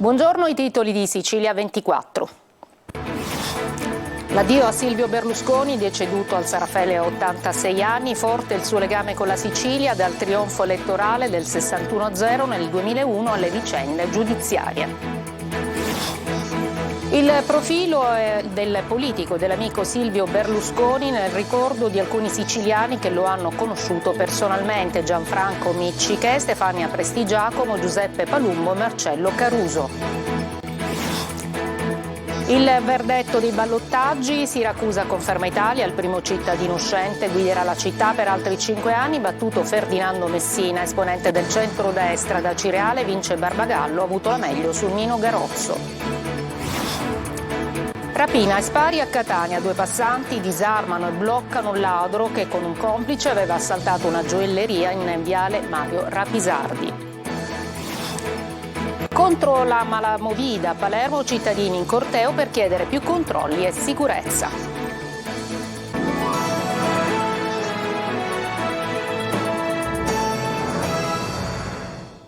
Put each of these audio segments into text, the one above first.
Buongiorno, i titoli di Sicilia 24. L'addio a Silvio Berlusconi, deceduto al Sarafele a 86 anni, forte il suo legame con la Sicilia dal trionfo elettorale del 61-0 nel 2001 alle vicende giudiziarie. Il profilo del politico e dell'amico Silvio Berlusconi nel ricordo di alcuni siciliani che lo hanno conosciuto personalmente: Gianfranco Micciche, Stefania Prestigiacomo, Giuseppe Palumbo e Marcello Caruso. Il verdetto dei ballottaggi: Siracusa conferma Italia, il primo cittadino uscente guiderà la città per altri 5 anni, battuto Ferdinando Messina, esponente del centrodestra da Cireale, vince Barbagallo, ha avuto la meglio sul Nino Garozzo. Rapina e spari a Catania, 2 passanti disarmano e bloccano un ladro che con un complice aveva assaltato una gioielleria in viale Mario Rapisardi. Contro la malamovida a Palermo, cittadini in corteo per chiedere più controlli e sicurezza.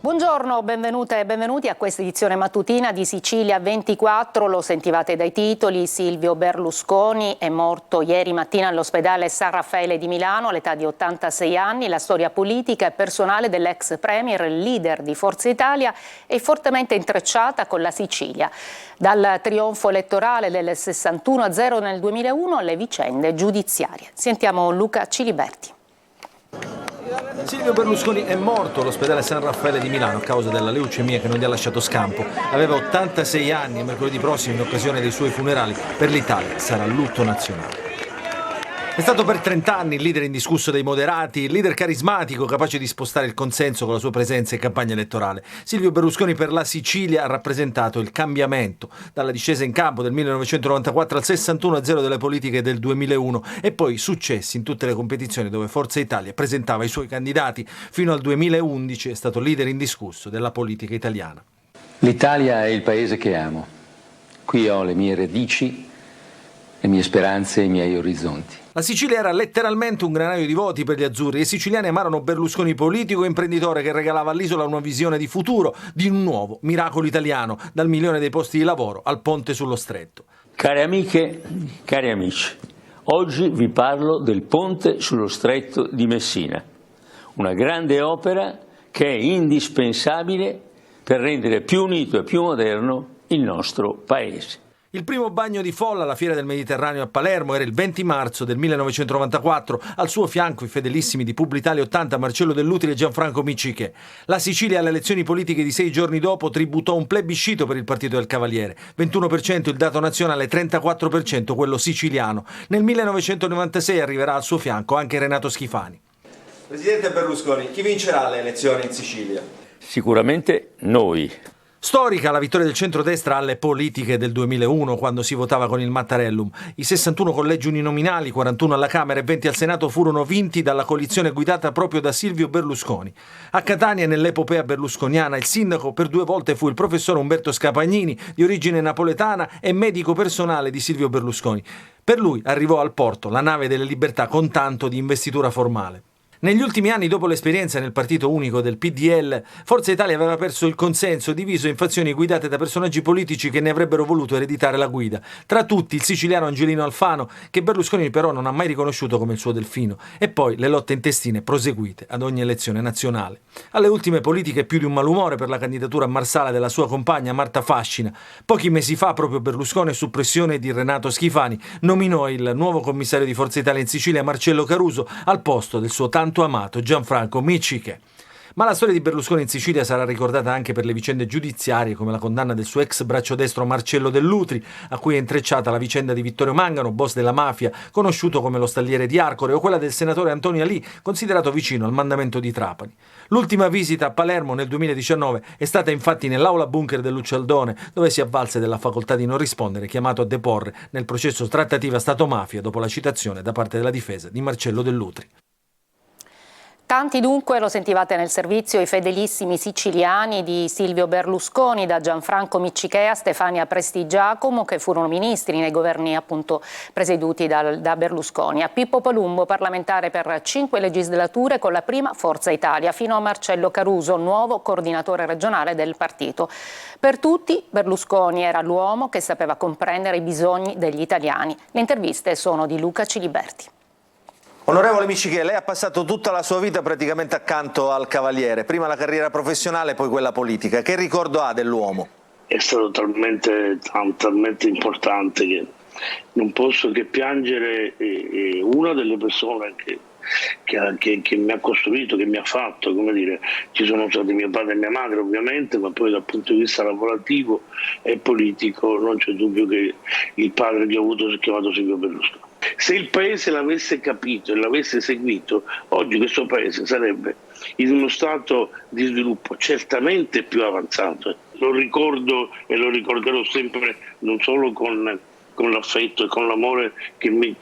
Buongiorno, benvenute e benvenuti a questa edizione mattutina di Sicilia 24. Lo sentivate dai titoli: Silvio Berlusconi è morto ieri mattina all'ospedale San Raffaele di Milano all'età di 86 anni. La storia politica e personale dell'ex premier, leader di Forza Italia, è fortemente intrecciata con la Sicilia, dal trionfo elettorale del 61-0 nel 2001 alle vicende giudiziarie. Sentiamo Luca Ciliberti. Silvio Berlusconi è morto all'ospedale San Raffaele di Milano a causa della leucemia che non gli ha lasciato scampo. Aveva 86 anni e mercoledì prossimo, in occasione dei suoi funerali, per l'Italia sarà lutto nazionale. È stato per 30 anni il leader indiscusso dei moderati, il leader carismatico capace di spostare il consenso con la sua presenza in campagna elettorale. Silvio Berlusconi per la Sicilia ha rappresentato il cambiamento, dalla discesa in campo del 1994 al 61-0 delle politiche del 2001 e poi successi in tutte le competizioni dove Forza Italia presentava i suoi candidati. Fino al 2011 è stato leader indiscusso della politica italiana. L'Italia è il paese che amo. Qui ho le mie radici, le mie speranze e i miei orizzonti. La Sicilia era letteralmente un granaio di voti per gli azzurri e i siciliani amarono Berlusconi politico e imprenditore che regalava all'isola una visione di futuro, di un nuovo miracolo italiano, dal 1.000.000 dei posti di lavoro al ponte sullo stretto. Care amiche, cari amici, oggi vi parlo del ponte sullo stretto di Messina, una grande opera che è indispensabile per rendere più unito e più moderno il nostro paese. Il primo bagno di folla alla Fiera del Mediterraneo a Palermo era il 20 marzo del 1994. Al suo fianco i fedelissimi di Publitalia 80, Marcello Dell'Utri e Gianfranco Micciche. La Sicilia alle elezioni politiche di 6 giorni dopo tributò un plebiscito per il partito del Cavaliere. 21% il dato nazionale, 34% quello siciliano. Nel 1996 arriverà al suo fianco anche Renato Schifani. Presidente Berlusconi, chi vincerà le elezioni in Sicilia? Sicuramente noi. Storica la vittoria del centrodestra alle politiche del 2001, quando si votava con il Mattarellum. I 61 collegi uninominali, 41 alla Camera e 20 al Senato, furono vinti dalla coalizione guidata proprio da Silvio Berlusconi. A Catania, nell'epopea berlusconiana, il sindaco per 2 volte fu il professor Umberto Scapagnini, di origine napoletana e medico personale di Silvio Berlusconi. Per lui arrivò al porto la nave delle libertà con tanto di investitura formale. Negli ultimi anni, dopo l'esperienza nel partito unico del PDL, Forza Italia aveva perso il consenso, diviso in fazioni guidate da personaggi politici che ne avrebbero voluto ereditare la guida. Tra tutti il siciliano Angelino Alfano, che Berlusconi però non ha mai riconosciuto come il suo delfino, e poi le lotte intestine proseguite ad ogni elezione nazionale. Alle ultime politiche più di un malumore per la candidatura a Marsala della sua compagna Marta Fascina. Pochi mesi fa proprio Berlusconi, su pressione di Renato Schifani, nominò il nuovo commissario di Forza Italia in Sicilia, Marcello Caruso, al posto del suo tanto amato Gianfranco Micciche. Ma la storia di Berlusconi in Sicilia sarà ricordata anche per le vicende giudiziarie, come la condanna del suo ex braccio destro Marcello Dell'Utri, a cui è intrecciata la vicenda di Vittorio Mangano, boss della mafia, conosciuto come lo stalliere di Arcore, o quella del senatore Antonio Alì, considerato vicino al mandamento di Trapani. L'ultima visita a Palermo nel 2019 è stata infatti nell'aula bunker del Lucialdone, dove si avvalse della facoltà di non rispondere, chiamato a deporre nel processo trattativa Stato-mafia dopo la citazione da parte della difesa di Marcello Dell'Utri. Tanti dunque, lo sentivate nel servizio, i fedelissimi siciliani di Silvio Berlusconi, da Gianfranco Miccichea a Stefania Prestigiacomo, che furono ministri nei governi appunto presieduti da Berlusconi, a Pippo Palumbo, parlamentare per 5 legislature con la prima Forza Italia, fino a Marcello Caruso, nuovo coordinatore regionale del partito. Per tutti Berlusconi era l'uomo che sapeva comprendere i bisogni degli italiani. Le interviste sono di Luca Ciliberti. Onorevole Miccichè, lei ha passato tutta la sua vita praticamente accanto al Cavaliere, prima la carriera professionale, poi quella politica. Che ricordo ha dell'uomo? È stato talmente importante che non posso che piangere una delle persone che mi ha costruito, che mi ha fatto, come dire, ci sono stati mio padre e mia madre ovviamente, ma poi dal punto di vista lavorativo e politico non c'è dubbio che il padre che ho avuto si è chiamato Silvio Berlusconi. Se il Paese l'avesse capito e l'avesse seguito, oggi questo Paese sarebbe in uno stato di sviluppo certamente più avanzato. Lo ricordo e lo ricorderò sempre, non solo con l'affetto e con l'amore che mi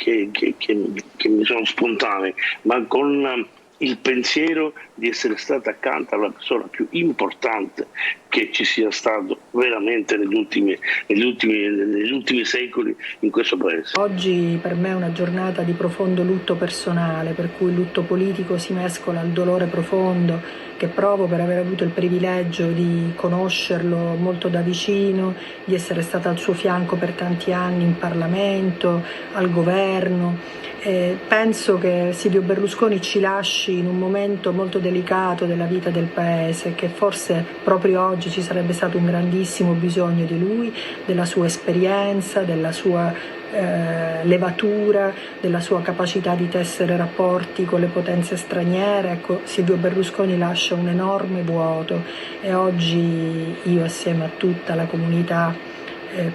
sono spontanei, ma con il pensiero di essere stato accanto alla persona più importante che ci sia stato veramente negli ultimi secoli in questo Paese. Oggi per me è una giornata di profondo lutto personale, per cui il lutto politico si mescola al dolore profondo che provo per aver avuto il privilegio di conoscerlo molto da vicino, di essere stata al suo fianco per tanti anni in Parlamento, al governo. Penso che Silvio Berlusconi ci lasci in un momento molto delicato della vita del Paese, che forse proprio oggi ci sarebbe stato un grandissimo bisogno di lui, della sua esperienza, della sua levatura, della sua capacità di tessere rapporti con le potenze straniere. Ecco, Silvio Berlusconi lascia un enorme vuoto e oggi io assieme a tutta la comunità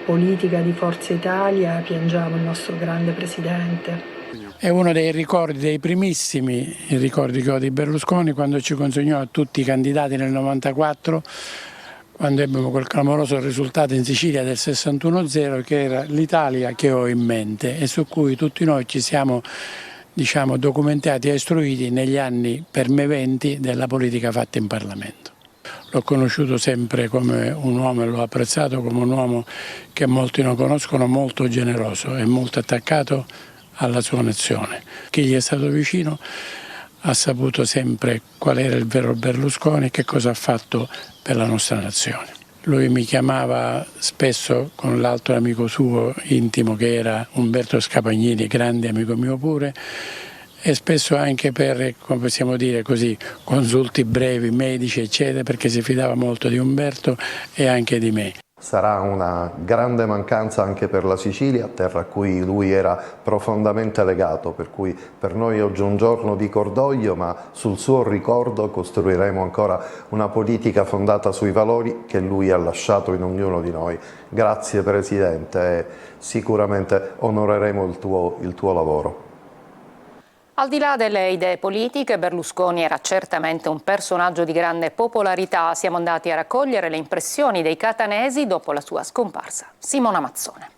politica di Forza Italia piangiamo il nostro grande presidente. È uno dei ricordi, dei primissimi ricordi che ho di Berlusconi, quando ci consegnò a tutti i candidati nel 94, quando ebbimo quel clamoroso risultato in Sicilia del 61-0, che era l'Italia che ho in mente e su cui tutti noi ci siamo documentati e istruiti negli anni per me 20 della politica fatta in Parlamento. L'ho conosciuto sempre come un uomo e l'ho apprezzato come un uomo che molti non conoscono, molto generoso e molto attaccato alla sua nazione. Chi gli è stato vicino ha saputo sempre qual era il vero Berlusconi e che cosa ha fatto per la nostra nazione. Lui mi chiamava spesso con l'altro amico suo intimo che era Umberto Scapagnini, grande amico mio pure, e spesso anche per, come possiamo dire così, consulti brevi, medici eccetera, perché si fidava molto di Umberto e anche di me. Sarà una grande mancanza anche per la Sicilia, terra a cui lui era profondamente legato, per cui per noi oggi è un giorno di cordoglio, ma sul suo ricordo costruiremo ancora una politica fondata sui valori che lui ha lasciato in ognuno di noi. Grazie Presidente e sicuramente onoreremo il tuo lavoro. Al di là delle idee politiche, Berlusconi era certamente un personaggio di grande popolarità. Siamo andati a raccogliere le impressioni dei catanesi dopo la sua scomparsa. Simona Mazzone.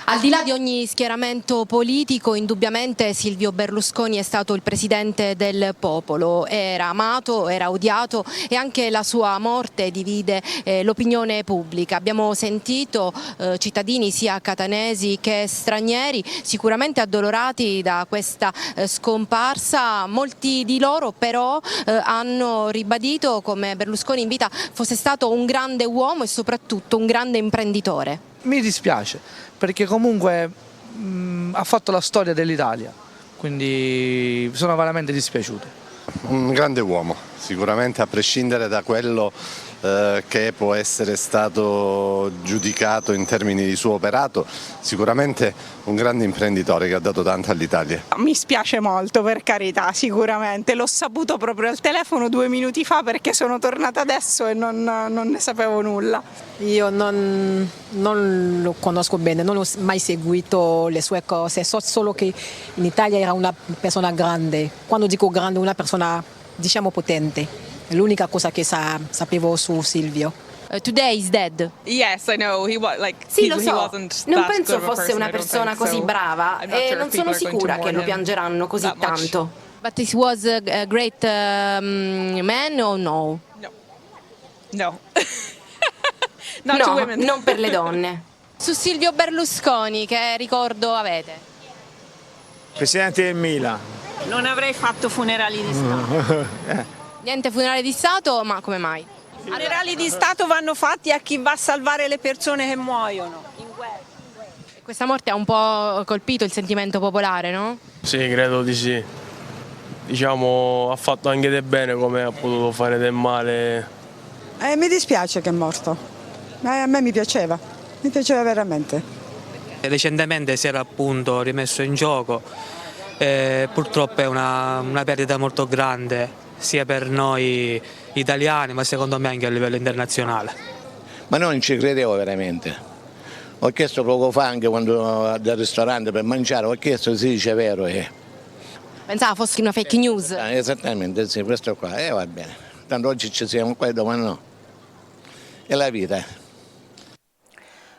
Al di là di ogni schieramento politico, indubbiamente Silvio Berlusconi è stato il presidente del popolo, era amato, era odiato e anche la sua morte divide l'opinione pubblica. Abbiamo sentito cittadini sia catanesi che stranieri sicuramente addolorati da questa scomparsa. Molti di loro però hanno ribadito come Berlusconi in vita fosse stato un grande uomo e soprattutto un grande imprenditore. Mi dispiace perché comunque ha fatto la storia dell'Italia, quindi sono veramente dispiaciuto. Un grande uomo, sicuramente a prescindere da quello che può essere stato giudicato in termini di suo operato, sicuramente un grande imprenditore che ha dato tanto all'Italia. Mi spiace molto, per carità, sicuramente, l'ho saputo proprio al telefono 2 minuti fa perché sono tornata adesso e non ne sapevo nulla. Io non lo conosco bene, non ho mai seguito le sue cose, so solo che in Italia era una persona grande, quando dico grande una persona diciamo potente. È l'unica cosa che sapevo su Silvio. Today is dead. Yes, I know. Sì, lo so. Non penso fosse una persona così brava e non sono sicura che lo piangeranno così tanto. But he was a great man or no? No. No, non per le donne. Su Silvio Berlusconi, che ricordo avete? Presidente del Milan. Non avrei fatto funerali di Stato. Niente funerale di Stato, ma come mai? I funerali di Stato vanno fatti a chi va a salvare le persone che muoiono in guerra. Questa morte ha un po' colpito il sentimento popolare, no? Sì, credo di sì. Diciamo, ha fatto anche del bene come ha potuto fare del male. Mi dispiace che è morto. A me mi piaceva veramente. Recentemente si era appunto rimesso in gioco, purtroppo è una perdita molto grande sia per noi italiani ma secondo me anche a livello internazionale. Ma non ci credevo veramente. Ho chiesto poco fa anche quando dal ristorante per mangiare, ho chiesto se si dice vero. Pensava fosse una fake news. Esattamente, sì, questo qua. Va bene. Tanto oggi ci siamo qua e domani no. È la vita.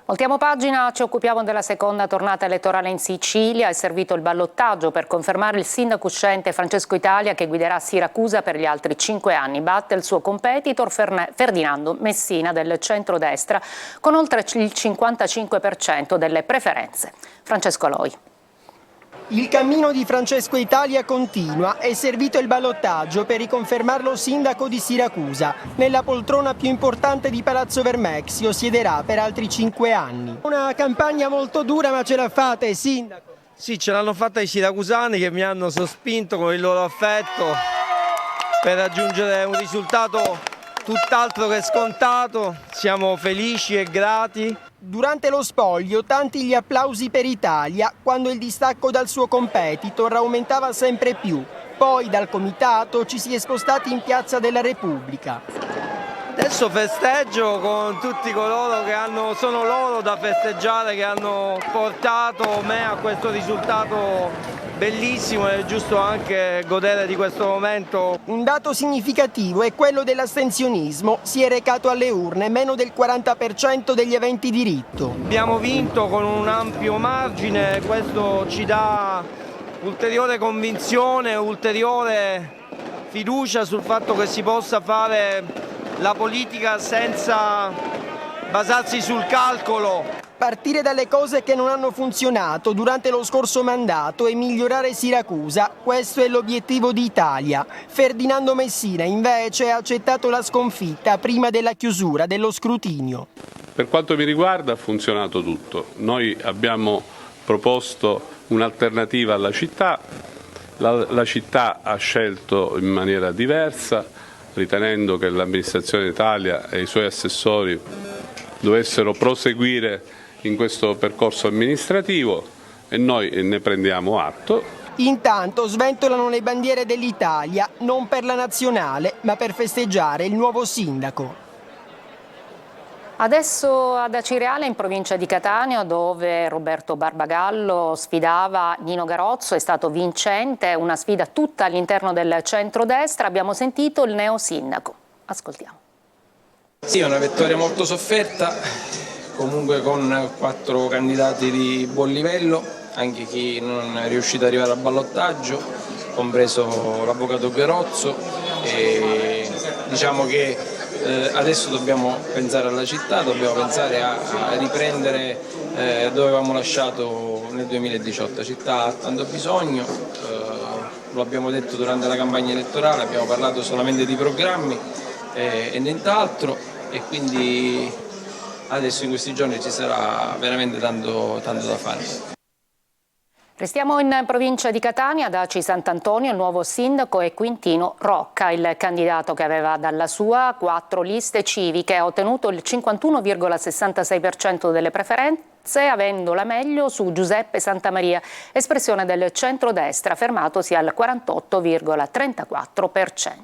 Voltiamo pagina, ci occupiamo della seconda tornata elettorale in Sicilia. È servito il ballottaggio per confermare il sindaco uscente Francesco Italia, che guiderà Siracusa per gli altri 5 anni. Batte il suo competitor Ferdinando Messina del centrodestra con oltre il 55% delle preferenze. Francesco Aloi. Il cammino di Francesco Italia continua, è servito il ballottaggio per riconfermarlo sindaco di Siracusa. Nella poltrona più importante di Palazzo Vermexio siederà per altri 5 anni. Una campagna molto dura, ma ce l'ha fatta, sindaco? Sì, ce l'hanno fatta i siracusani che mi hanno sospinto con il loro affetto per raggiungere un risultato tutt'altro che scontato. Siamo felici e grati. Durante lo spoglio tanti gli applausi per Italia quando il distacco dal suo competitor aumentava sempre più. Poi dal comitato ci si è spostati in Piazza della Repubblica. Adesso festeggio con tutti coloro che sono loro da festeggiare, che hanno portato me a questo risultato bellissimo, è giusto anche godere di questo momento. Un dato significativo è quello dell'astensionismo. Si è recato alle urne meno del 40% degli aventi diritto. Abbiamo vinto con un ampio margine, questo ci dà ulteriore convinzione, ulteriore fiducia sul fatto che si possa fare la politica senza basarsi sul calcolo. Partire dalle cose che non hanno funzionato durante lo scorso mandato e migliorare Siracusa, questo è l'obiettivo di Italia. Ferdinando Messina invece ha accettato la sconfitta prima della chiusura dello scrutinio. Per quanto mi riguarda ha funzionato tutto. Noi abbiamo proposto un'alternativa alla città, la città ha scelto in maniera diversa, ritenendo che l'amministrazione Italia e i suoi assessori dovessero proseguire in questo percorso amministrativo e noi ne prendiamo atto. Intanto sventolano le bandiere dell'Italia, non per la nazionale, ma per festeggiare il nuovo sindaco. Adesso ad Acireale, in provincia di Catania, dove Roberto Barbagallo sfidava Nino Garozzo, è stato vincente, una sfida tutta all'interno del centrodestra. Abbiamo sentito il neo sindaco. Ascoltiamo. Sì, è una vittoria molto sofferta, comunque con 4 candidati di buon livello, anche chi non è riuscito ad arrivare al ballottaggio, compreso l'avvocato Garozzo. E diciamo che adesso dobbiamo pensare alla città, dobbiamo pensare a riprendere dove avevamo lasciato nel 2018. La città ha tanto bisogno, lo abbiamo detto durante la campagna elettorale, abbiamo parlato solamente di programmi e nient'altro, e quindi adesso in questi giorni ci sarà veramente tanto da fare. Restiamo in provincia di Catania, ad Aci Sant'Antonio. Il nuovo sindaco è Quintino Rocca, il candidato che aveva dalla sua 4 liste civiche. Ha ottenuto il 51,66% delle preferenze, avendo la meglio su Giuseppe Santamaria, espressione del centrodestra, fermatosi al 48,34%.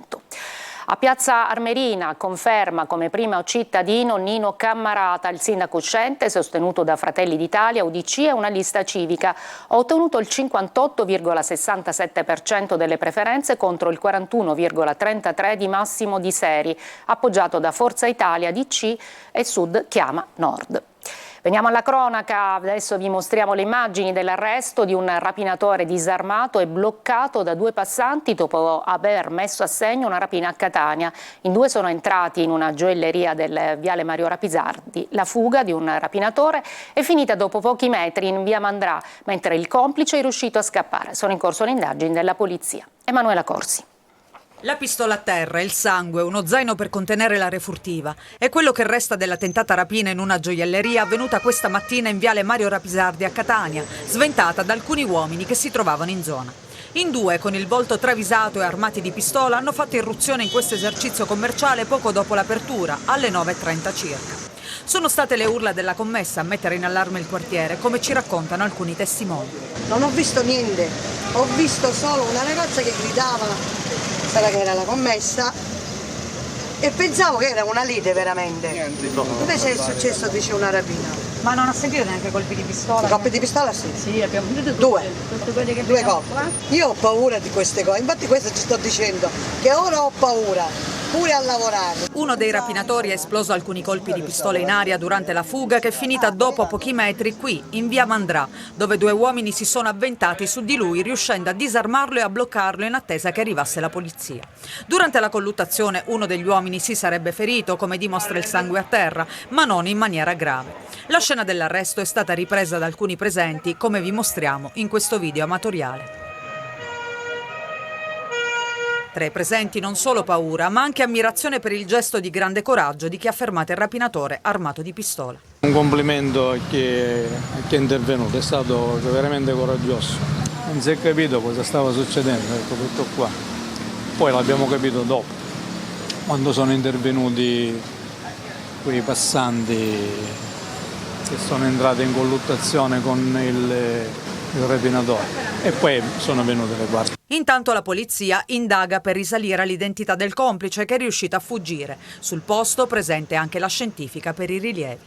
A Piazza Armerina conferma come primo cittadino Nino Cammarata, il sindaco uscente, sostenuto da Fratelli d'Italia, UDC e una lista civica. Ha ottenuto il 58,67% delle preferenze contro il 41,33% di Massimo Di Seri, appoggiato da Forza Italia, DC e Sud Chiama Nord. Veniamo alla cronaca, adesso vi mostriamo le immagini dell'arresto di un rapinatore disarmato e bloccato da 2 passanti dopo aver messo a segno una rapina a Catania. In 2 sono entrati in una gioielleria del viale Mario Rapisardi. La fuga di un rapinatore è finita dopo pochi metri in via Mandrà, mentre il complice è riuscito a scappare. Sono in corso le indagini della polizia. Emanuela Corsi. La pistola a terra, il sangue, uno zaino per contenere la refurtiva. È quello che resta della tentata rapina in una gioielleria avvenuta questa mattina in viale Mario Rapisardi a Catania, sventata da alcuni uomini che si trovavano in zona. In 2, con il volto travisato e armati di pistola, hanno fatto irruzione in questo esercizio commerciale poco dopo l'apertura, alle 9:30 circa. Sono state le urla della commessa a mettere in allarme il quartiere, come ci raccontano alcuni testimoni. Non ho visto niente, ho visto solo una ragazza che gridava, sarà che era la commessa, e pensavo che era una lite veramente. Invece è successo, dice, una rapina. Ma non ha sentito neanche colpi di pistola? Colpi di pistola sì. Sì, abbiamo sentito 2. Tutte quelle che 2 colpi. Io ho paura di queste cose, infatti questo ci sto dicendo, che ora ho paura, pure a lavorare. Uno dei rapinatori ha esploso alcuni colpi di pistola in aria durante la fuga, che è finita dopo pochi metri qui, in via Mandrà, dove 2 uomini si sono avventati su di lui, riuscendo a disarmarlo e a bloccarlo in attesa che arrivasse la polizia. Durante la colluttazione uno degli uomini si sarebbe ferito, come dimostra il sangue a terra, ma non in maniera grave. La scena dell'arresto è stata ripresa da alcuni presenti, come vi mostriamo in questo video amatoriale. Tra i presenti non solo paura, ma anche ammirazione per il gesto di grande coraggio di chi ha fermato il rapinatore armato di pistola. Un complimento a chi è intervenuto, è stato veramente coraggioso. Non si è capito cosa stava succedendo, ecco, tutto qua. Poi l'abbiamo capito dopo, quando sono intervenuti quei passanti che sono entrati in colluttazione con il rapinatore, e poi sono venute le guardie. Intanto la polizia indaga per risalire all'identità del complice, che è riuscito a fuggire. Sul posto presente anche la scientifica per i rilievi.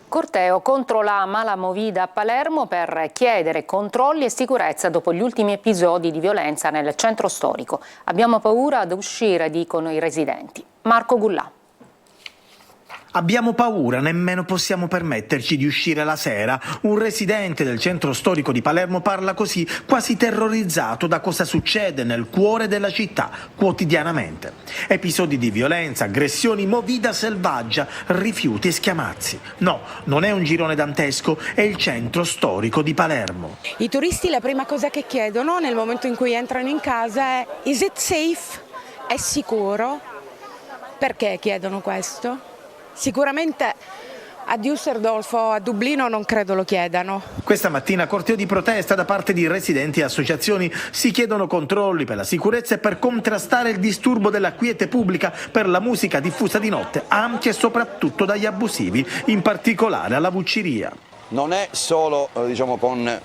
Corteo contro la mala movida a Palermo per chiedere controlli e sicurezza dopo gli ultimi episodi di violenza nel centro storico. Abbiamo paura ad uscire, dicono i residenti. Marco Gullà. Abbiamo paura, nemmeno possiamo permetterci di uscire la sera. Un residente del centro storico di Palermo parla così, quasi terrorizzato da cosa succede nel cuore della città quotidianamente. Episodi di violenza, aggressioni, movida selvaggia, rifiuti e schiamazzi. No, non è un girone dantesco, è il centro storico di Palermo. I turisti la prima cosa che chiedono nel momento in cui entrano in casa è: is it safe? È sicuro? Perché chiedono questo? Sicuramente a Düsseldorf o a Dublino non credo lo chiedano. Questa mattina corteo di protesta da parte di residenti e associazioni. Si chiedono controlli per la sicurezza e per contrastare il disturbo della quiete pubblica per la musica diffusa di notte, anche e soprattutto dagli abusivi, in particolare alla Vucciria. Non è solo con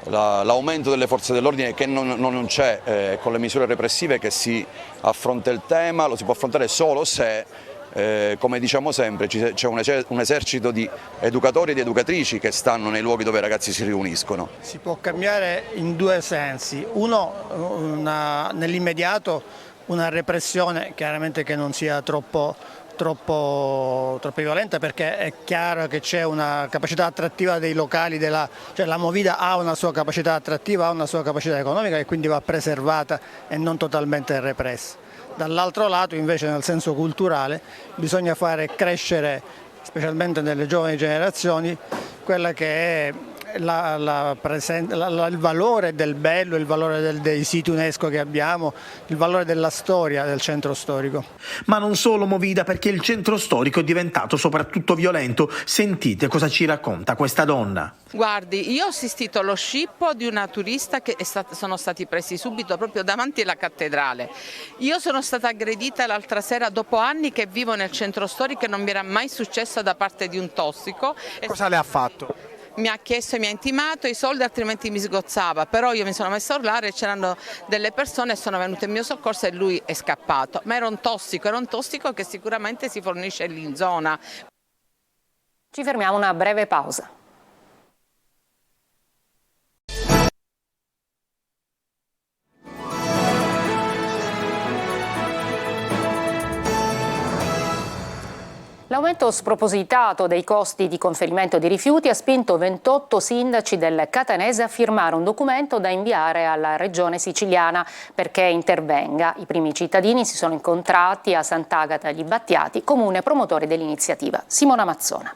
l'aumento delle forze dell'ordine che non c'è, con le misure repressive che si affronta il tema, lo si può affrontare solo se come diciamo sempre, c'è un esercito di educatori e di educatrici che stanno nei luoghi dove i ragazzi si riuniscono. Si può cambiare in 2 sensi. Uno, nell'immediato una repressione chiaramente che non sia troppo violenta, perché è chiaro che c'è una capacità attrattiva dei locali, cioè la movida ha una sua capacità attrattiva, ha una sua capacità economica e quindi va preservata e non totalmente repressa. Dall'altro lato invece, nel senso culturale, bisogna fare crescere, specialmente nelle giovani generazioni, quella che è il valore del bello, il valore dei siti UNESCO che abbiamo, il valore della storia del centro storico. Ma non solo movida, perché il centro storico è diventato soprattutto violento. Sentite cosa ci racconta questa donna. Guardi, io ho assistito allo scippo di una turista che sono stati presi subito proprio davanti alla cattedrale. Io sono stata aggredita l'altra sera dopo anni che vivo nel centro storico e non mi era mai successo da parte di un tossico. Cosa le ha fatto? Mi ha chiesto e mi ha intimato i soldi, altrimenti mi sgozzava, però io mi sono messa a urlare, c'erano delle persone, sono venute in mio soccorso e lui è scappato, ma era un tossico che sicuramente si fornisce lì in zona. Ci fermiamo una breve pausa. L'aumento spropositato dei costi di conferimento di rifiuti ha spinto 28 sindaci del Catanese a firmare un documento da inviare alla Regione siciliana perché intervenga. I primi cittadini si sono incontrati a Sant'Agata agli Battiati, comune promotore dell'iniziativa. Simona Mazzona.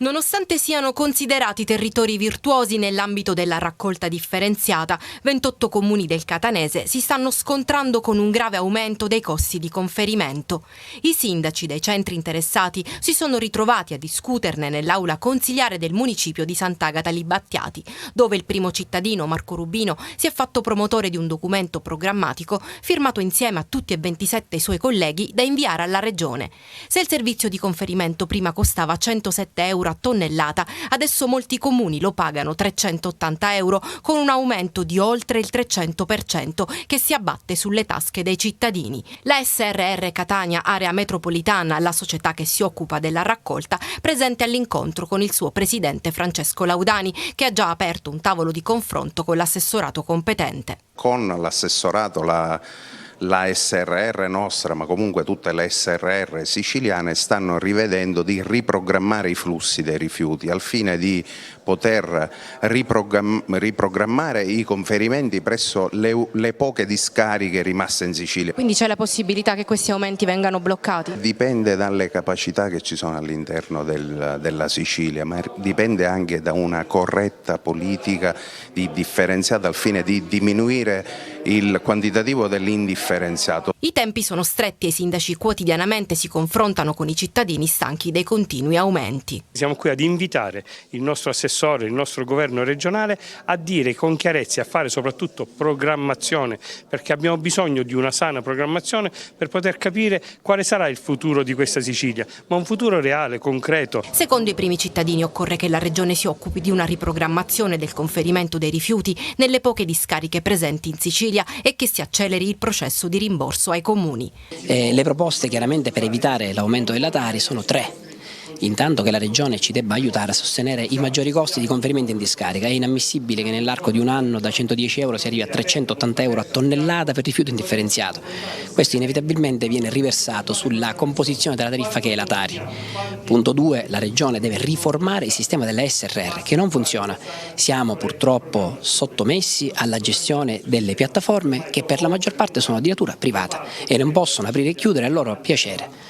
Nonostante siano considerati territori virtuosi nell'ambito della raccolta differenziata, 28 comuni del Catanese si stanno scontrando con un grave aumento dei costi di conferimento. I sindaci dei centri interessati si sono ritrovati a discuterne nell'aula consiliare del municipio di Sant'Agata agli Battiati, dove il primo cittadino, Marco Rubino, si è fatto promotore di un documento programmatico firmato insieme a tutti e 27 i suoi colleghi da inviare alla Regione. Se il servizio di conferimento prima costava 107 euro a tonnellata, adesso molti comuni lo pagano 380 euro, con un aumento di oltre il 300% che si abbatte sulle tasche dei cittadini. La SRR Catania Area Metropolitana, la società che si occupa della raccolta, presente all'incontro con il suo presidente Francesco Laudani, che ha già aperto un tavolo di confronto con l'assessorato competente. Con l'assessorato, la SRR nostra, ma comunque tutte le SRR siciliane, stanno rivedendo di riprogrammare i flussi dei rifiuti al fine di poter riprogrammare i conferimenti presso le poche discariche rimaste in Sicilia. Quindi c'è la possibilità che questi aumenti vengano bloccati? Dipende dalle capacità che ci sono all'interno della Sicilia, ma dipende anche da una corretta politica differenziata al fine di diminuire il quantitativo dell'indifferenziato. I tempi sono stretti e i sindaci quotidianamente si confrontano con i cittadini stanchi dei continui aumenti. Siamo qui ad invitare il nostro assessore, il nostro governo regionale a dire con chiarezza e a fare soprattutto programmazione, perché abbiamo bisogno di una sana programmazione per poter capire quale sarà il futuro di questa Sicilia, ma un futuro reale, concreto. Secondo i primi cittadini occorre che la Regione si occupi di una riprogrammazione del conferimento dei rifiuti nelle poche discariche presenti in Sicilia e che si acceleri il processo di rimborso ai comuni. Le proposte chiaramente per evitare l'aumento della Tari sono tre. Intanto che la Regione ci debba aiutare a sostenere i maggiori costi di conferimento in discarica. È inammissibile che nell'arco di un anno da 110 euro si arrivi a 380 euro a tonnellata per rifiuto indifferenziato. Questo inevitabilmente viene riversato sulla composizione della tariffa che è la Tari. Punto 2, la Regione deve riformare il sistema della SRR che non funziona. Siamo purtroppo sottomessi alla gestione delle piattaforme che per la maggior parte sono di natura privata e non possono aprire e chiudere a loro piacere.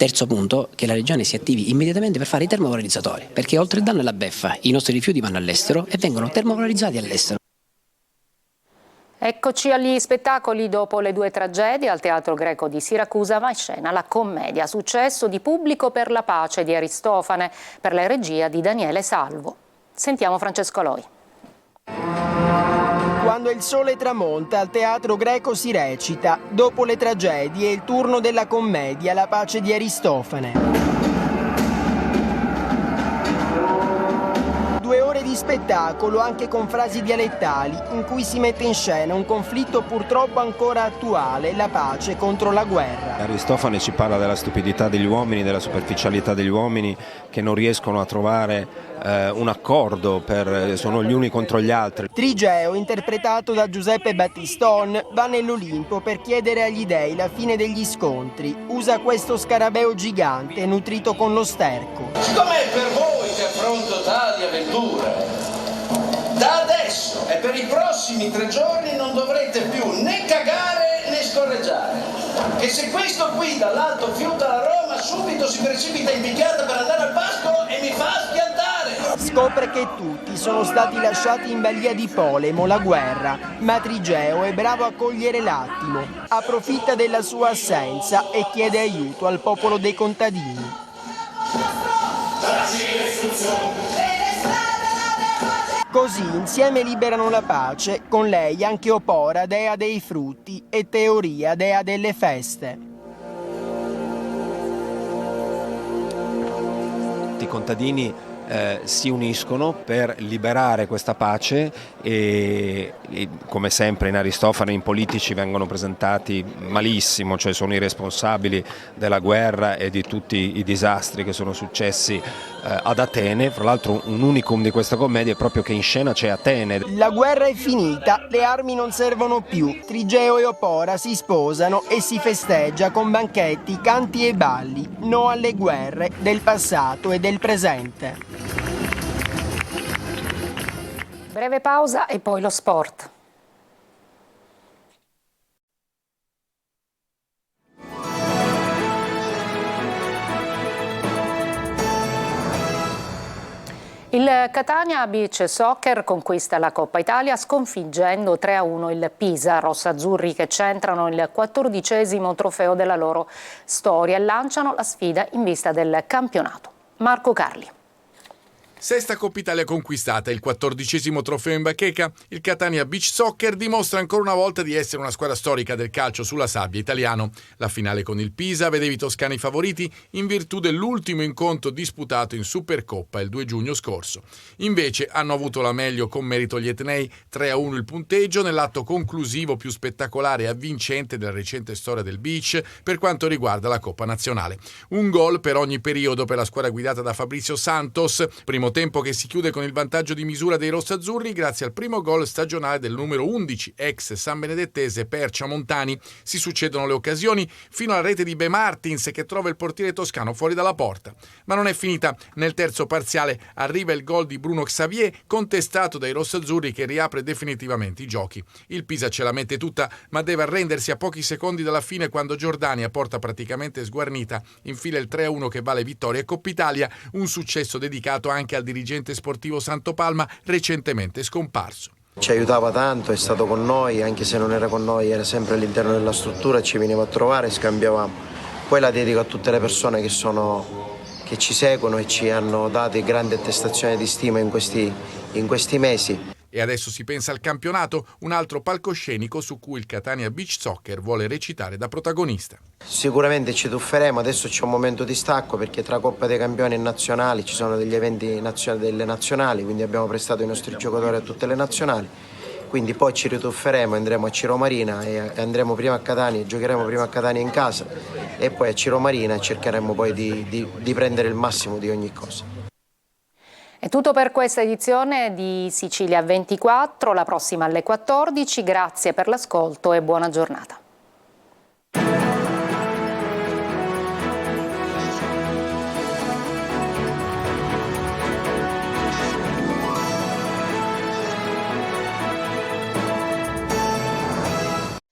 Terzo punto, che la Regione si attivi immediatamente per fare i termovalorizzatori, perché oltre il danno e la beffa i nostri rifiuti vanno all'estero e vengono termovalorizzati all'estero. Eccoci agli spettacoli. Dopo le due tragedie, al Teatro Greco di Siracusa va in scena la commedia Successo di pubblico per la pace di Aristofane, per la regia di Daniele Salvo. Sentiamo Francesco Loi. Quando il sole tramonta, al Teatro Greco si recita. Dopo le tragedie è il turno della commedia La pace di Aristofane. 2 ore di spettacolo anche con frasi dialettali in cui si mette in scena un conflitto purtroppo ancora attuale, la pace contro la guerra. Aristofane ci parla della stupidità degli uomini, della superficialità degli uomini che non riescono a trovare un accordo, sono gli uni contro gli altri. Trigeo, interpretato da Giuseppe Battiston, va nell'Olimpo per chiedere agli dei la fine degli scontri. Usa questo scarabeo gigante nutrito con lo sterco. Com'è per voi che affronto tali avventure? Da adesso e per i prossimi 3 giorni non dovrete più né cagare né scorreggiare. Che se questo qui dall'alto fiuta la Roma subito si precipita in picchiata per andare al pascolo e mi fa schiantare. Scopre che tutti sono stati lasciati in balia di Polemo, la guerra, ma Trigeo è bravo a cogliere l'attimo, approfitta della sua assenza e chiede aiuto al popolo dei contadini. Così insieme liberano la pace, con lei anche Opora, dea dei frutti, e Teoria, dea delle feste. I contadini si uniscono per liberare questa pace e come sempre in Aristofane i politici vengono presentati malissimo, cioè sono i responsabili della guerra e di tutti i disastri che sono successi ad Atene. Fra l'altro un unicum di questa commedia è proprio che in scena c'è Atene. La guerra è finita, le armi non servono più, Trigeo e Opora si sposano e si festeggia con banchetti, canti e balli, no alle guerre del passato e del presente. Breve pausa e poi lo sport. Il Catania Beach Soccer conquista la Coppa Italia sconfiggendo 3-1 il Pisa. Rossazzurri che centrano il 14° trofeo della loro storia e lanciano la sfida in vista del campionato. Marco Carli. Sesta Coppa Italia conquistata, il 14° trofeo in bacheca, il Catania Beach Soccer dimostra ancora una volta di essere una squadra storica del calcio sulla sabbia italiano. La finale con il Pisa vedeva i toscani favoriti in virtù dell'ultimo incontro disputato in Supercoppa il 2 giugno scorso. Invece hanno avuto la meglio con merito gli etnei, 3-1 il punteggio nell'atto conclusivo più spettacolare e avvincente della recente storia del Beach per quanto riguarda la Coppa Nazionale. Un gol per ogni periodo per la squadra guidata da Fabrizio Santos, primo tempo che si chiude con il vantaggio di misura dei rossazzurri grazie al primo gol stagionale del numero 11 ex sanbenedettese Percia Montani. Si succedono le occasioni fino alla rete di Be Martins che trova il portiere toscano fuori dalla porta. Ma non è finita. Nel terzo parziale arriva il gol di Bruno Xavier contestato dai rossazzurri che riapre definitivamente i giochi. Il Pisa ce la mette tutta ma deve arrendersi a pochi secondi dalla fine quando Giordani, a porta praticamente sguarnita, infila il 3-1 che vale vittoria e Coppa Italia, un successo dedicato anche al dirigente sportivo Santopalma recentemente scomparso. Ci aiutava tanto, è stato con noi, anche se non era con noi, era sempre all'interno della struttura, ci veniva a trovare, scambiavamo. Poi la dedico a tutte le persone che ci seguono e ci hanno dato grandi attestazioni di stima in questi mesi. E adesso si pensa al campionato, un altro palcoscenico su cui il Catania Beach Soccer vuole recitare da protagonista. Sicuramente ci tufferemo, adesso c'è un momento di stacco perché tra Coppa dei Campioni e nazionali ci sono degli eventi delle nazionali, quindi abbiamo prestato i nostri giocatori a tutte le nazionali, quindi poi ci ritufferemo, andremo a Ciro Marina e andremo prima a Catania, giocheremo prima a Catania in casa e poi a Ciro Marina e cercheremo poi di prendere il massimo di ogni cosa. È tutto per questa edizione di Sicilia 24, la prossima alle 14. Grazie per l'ascolto e buona giornata.